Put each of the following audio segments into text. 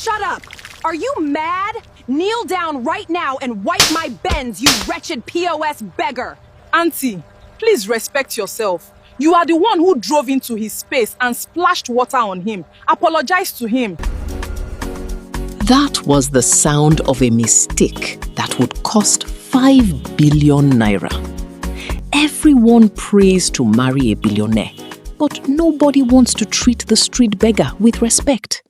Shut up! Are you mad? Kneel down right now and wipe my Benz, you wretched POS beggar! Auntie, please respect yourself. You are the one who drove into his space and splashed water on him. Apologize to him. That was the sound of a mistake that would cost 5 billion naira. Everyone prays to marry a billionaire, but nobody wants to treat the street beggar with respect.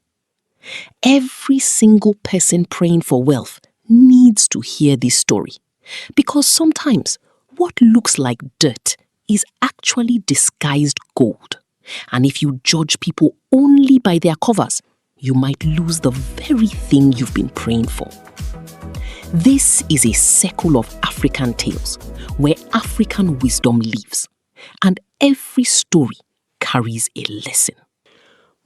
Every single person praying for wealth needs to hear this story, because sometimes what looks like dirt is actually disguised gold. And if you judge people only by their covers, you might lose the very thing you've been praying for. This is a circle of African tales where African wisdom lives, and every story carries a lesson.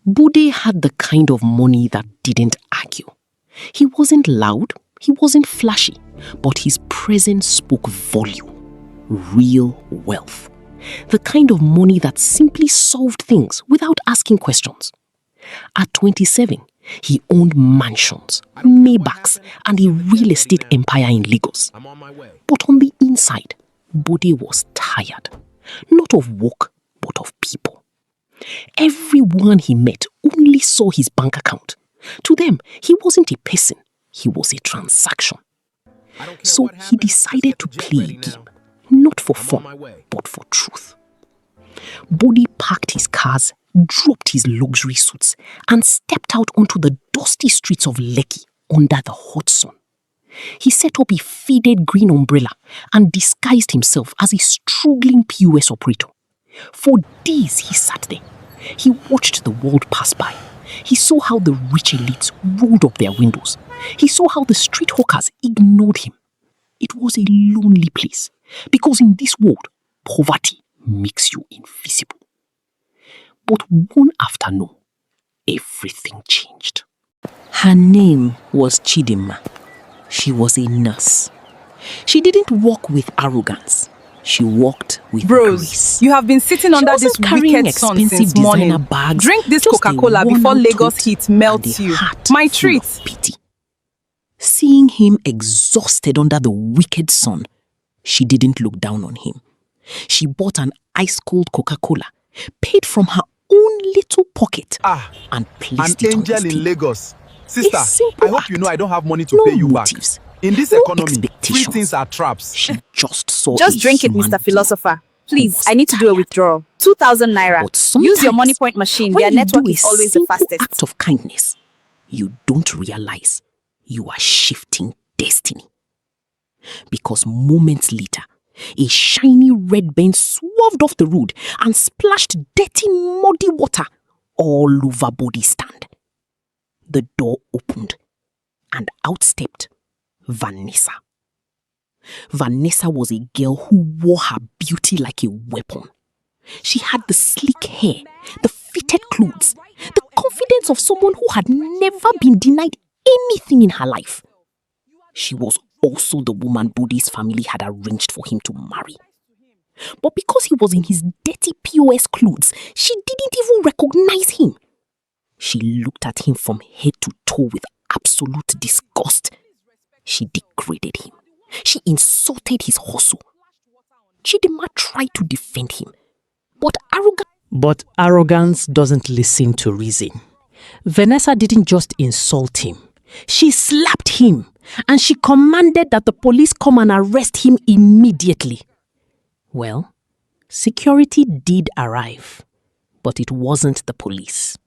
Bode had the kind of money that didn't argue. He wasn't loud, he wasn't flashy, but his presence spoke volume. Real wealth. The kind of money that simply solved things without asking questions. At 27, he owned mansions, Maybachs, and a real estate empire in Lagos. But on the inside, Bode was tired. Not of work, but of people. Everyone he met only saw his bank account. To them, he wasn't a person, he was a transaction. So he decided to play a game, not for fun, but for truth. Bode parked his cars, dropped his luxury suits, and stepped out onto the dusty streets of Lekki under the hot sun. He set up a faded green umbrella and disguised himself as a struggling POS operator. For days he sat there. He watched the world pass by. He saw how the rich elites rolled up their windows. He saw how the street hawkers ignored him. It was a lonely place, because in this world, poverty makes you invisible. But one afternoon, everything changed. Her name was Chidinma. She was a nurse. She didn't walk with arrogance. She walked with grace. You have been sitting under this wicked sun since morning. Bags, drink this Coca-Cola before Lagos heat melts you. My treat. Pity. Seeing him exhausted under the wicked sun, she didn't look down on him. She bought an ice-cold Coca-Cola, paid from her own little pocket, and placed it on his angel in Lagos. Sister, I hope you know I don't have money to no pay you motives, back. In this economy, free things are traps. She just saw Just drink it, Mr. Philosopher. Please, I need to do a withdrawal. 2,000 naira. Use your money point machine. Their network is always the fastest. Act of kindness, you don't realize you are shifting destiny. Because moments later, a shiny red Benz swerved off the road and splashed dirty, muddy water all over Bode's stand. The door opened, and out stepped Vanessa. Vanessa was a girl who wore her beauty like a weapon. She had the sleek hair, the fitted clothes, the confidence of someone who had never been denied anything in her life. She was also the woman Bode's family had arranged for him to marry. But because he was in his dirty POS clothes, she didn't even recognize him. She looked at him from head to toe with absolute disgust. She degraded him. She insulted his hustle. Chidinma tried to defend him, but arrogance doesn't listen to reason. Vanessa didn't just insult him. She slapped him, and she commanded that the police come and arrest him immediately. Well, security did arrive, but it wasn't the police.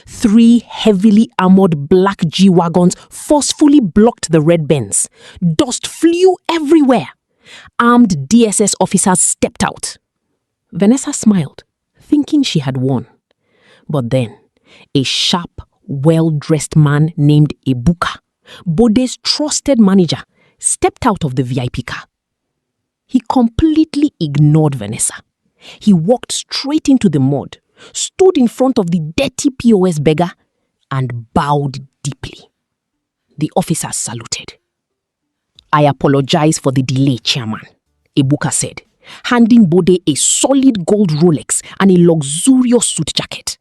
3 heavily armored black G-wagons forcefully blocked the red Benz. Dust flew everywhere. Armed DSS officers stepped out. Vanessa smiled, thinking she had won. But then, a sharp, well-dressed man named Ebuka, Bode's trusted manager, stepped out of the VIP car. He completely ignored Vanessa. He walked straight into the mud, stood in front of the dirty POS beggar, and bowed deeply. The officers saluted. "I apologize for the delay, Chairman," Ebuka said, handing Bode a solid gold Rolex and a luxurious suit jacket.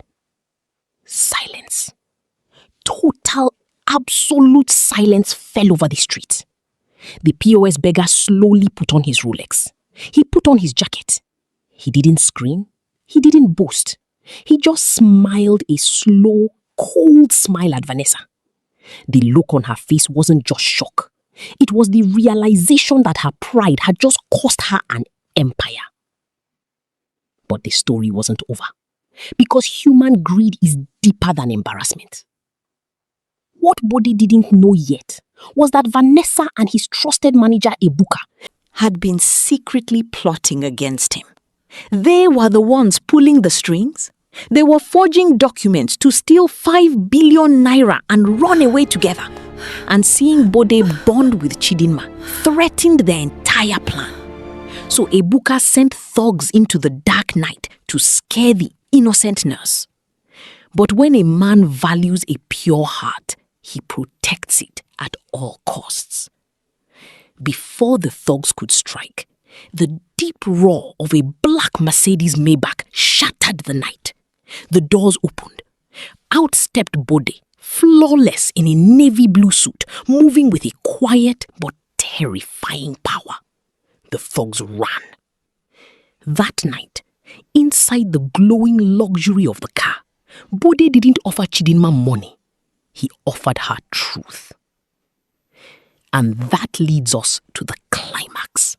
Silence. Total absolute silence fell over the street. The POS beggar slowly put on his Rolex. He put on his jacket. He didn't scream. He didn't boast. He just smiled a slow, cold smile at Vanessa. The look on her face wasn't just shock. It was the realization that her pride had just cost her an empire. But the story wasn't over, because human greed is deeper than embarrassment. What Bode didn't know yet was that Vanessa and his trusted manager Ebuka had been secretly plotting against him. They were the ones pulling the strings. They were forging documents to steal 5 billion naira and run away together. And seeing Bode bond with Chidinma threatened their entire plan. So Ebuka sent thugs into the dark night to scare the innocent nurse. But when a man values a pure heart, he protects it at all costs. Before the thugs could strike, the deep roar of a black Mercedes Maybach shattered the night. The doors opened. Out stepped Bode, flawless in a navy blue suit, moving with a quiet but terrifying power. The thugs ran. That night, inside the glowing luxury of the car, Bode didn't offer Chidinma money. He offered her truth. And that leads us to the climax.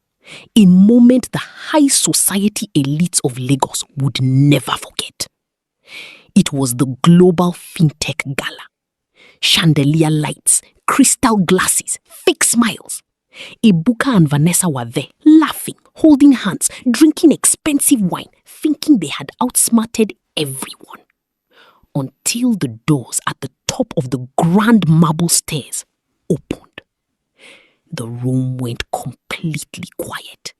A moment the high society elites of Lagos would never forget. It was the global fintech gala. Chandelier lights, crystal glasses, fake smiles. Ebuka and Vanessa were there, laughing, holding hands, drinking expensive wine, thinking they had outsmarted everyone. Until the doors at the top of the grand marble stairs opened. The room went completely quiet.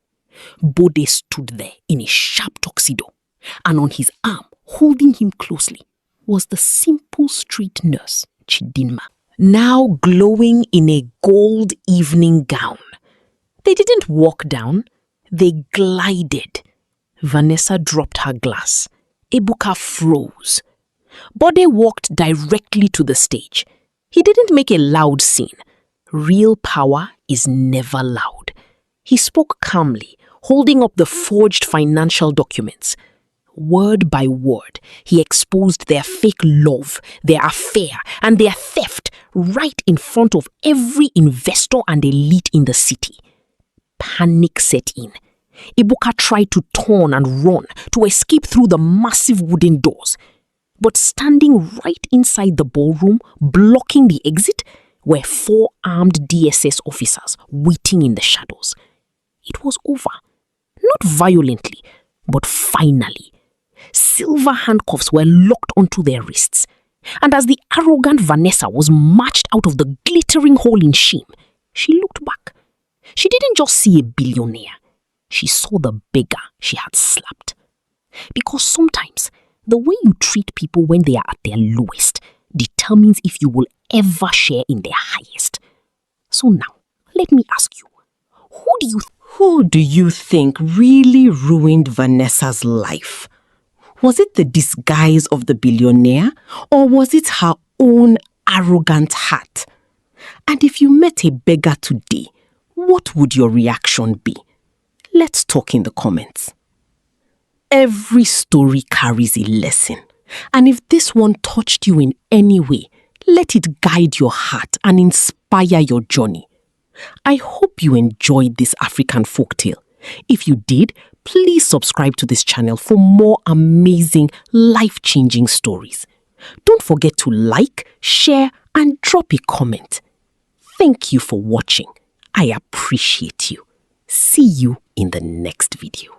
Bode stood there in a sharp tuxedo, and on his arm, holding him closely, was the simple street nurse, Chidinma, now glowing in a gold evening gown. They didn't walk down, they glided. Vanessa dropped her glass. Ebuka froze. Bode walked directly to the stage. He didn't make a loud scene. Real power is never loud. He spoke calmly, holding up the forged financial documents. Word by word, he exposed their fake love, their affair, and their theft right in front of every investor and elite in the city. Panic set in. Ebuka tried to turn and run to escape through the massive wooden doors. But standing right inside the ballroom, blocking the exit, were 4 armed DSS officers waiting in the shadows. It was over. Not violently, but finally. Silver handcuffs were locked onto their wrists. And as the arrogant Vanessa was marched out of the glittering hall in shame, she looked back. She didn't just see a billionaire. She saw the beggar she had slapped. Because sometimes, the way you treat people when they are at their lowest determines if you will ever share in their highest. So now, let me ask you, who do you think really ruined Vanessa's life? Was it the disguise of the billionaire, or was it her own arrogant heart? And if you met a beggar today, what would your reaction be? Let's talk in the comments. Every story carries a lesson, and if this one touched you in any way, let it guide your heart and inspire your journey. I hope you enjoyed this African folktale. If you did, please subscribe to this channel for more amazing, life-changing stories. Don't forget to like, share, and drop a comment. Thank you for watching. I appreciate you. See you in the next video.